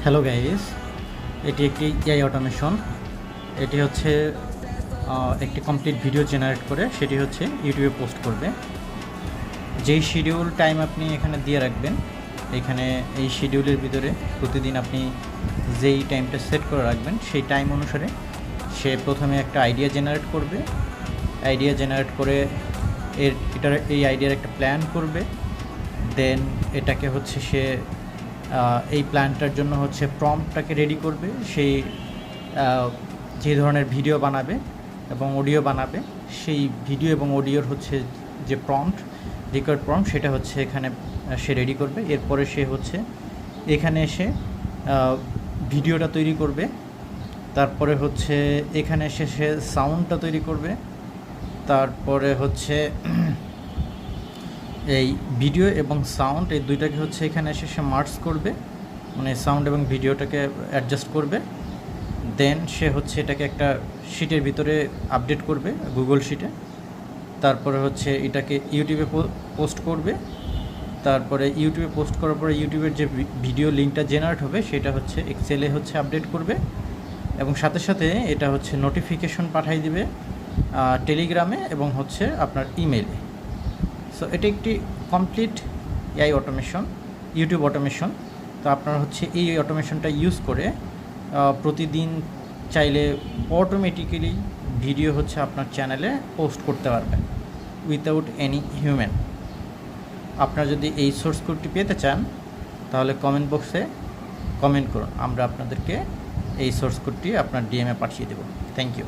Hello guys, এটি একটি AI automation. এটি হচ্ছে একটি কমপ্লিট ভিডিও জেনারেট করে সেটি হচ্ছে ইউটিউবে পোস্ট করবে। যেই শিডিউল টাইম আপনি এখানে দিয়ে রাখবেন, এখানে এই শিডিউলের ভিতরে প্রতিদিন আপনি যেই টাইমটা সেট করে রাখবেন সেই টাইম অনুসারে সে প্রথমে একটা আইডিয়া জেনারেট করবে। আইডিয়া জেনারেট করে এই আইডিয়ার একটা প্ল্যান করবে। দেন এটাকে হচ্ছে সে এই প্ল্যানটার জন্য হচ্ছে প্রম্পটটাকে রেডি করবে। সেই যে ধরনের ভিডিও বানাবে এবং অডিও বানাবে, সেই ভিডিও এবং অডিওর হচ্ছে যে রিকোয়ার্ড প্রম্পট সেটা হচ্ছে এখানে সে রেডি করবে। এরপরে সে হচ্ছে এখানে এসে ভিডিওটা তৈরি করবে। তারপরে হচ্ছে এখানে এসে সে সাউন্ডটা তৈরি করবে। তারপরে হচ্ছে এই ভিডিও এবং সাউন্ড এই দুইটাকে হচ্ছে এখানে এসে সে মার্জ করবে, মানে সাউন্ড এবং ভিডিওটাকে অ্যাডজাস্ট করবে। দেন সে হচ্ছে এটাকে একটা শিটের ভিতরে আপডেট করবে, গুগল শিটে। তারপরে হচ্ছে এটাকে ইউটিউবে পোস্ট করবে। তারপরে ইউটিউবে পোস্ট করার পরে ইউটিউবের যে ভিডিও লিঙ্কটা জেনারেট হবে সেটা হচ্ছে এক্সেলে হচ্ছে আপডেট করবে এবং সাথে সাথে এটা হচ্ছে নোটিফিকেশন পাঠিয়ে দিবে টেলিগ্রামে এবং হচ্ছে আপনার ইমেলে। সো এটা একটি complete AI automation, YouTube automation. তো আপনারা হচ্ছে এই অটোমেশনটা ইউজ করে প্রতিদিন চাইলে অটোমেটিক্যালি ভিডিও হচ্ছে আপনার চ্যানেলে পোস্ট করতে পারবেন উইথাউট এনি হিউম্যান। আপনারা যদি এই সোর্স কোডটি পেতে চান তাহলে কমেন্ট বক্সে কমেন্ট করুন, আমরা আপনাদেরকে এই সোর্স কোডটি আপনার ডিএমে পাঠিয়ে দেব। Thank you.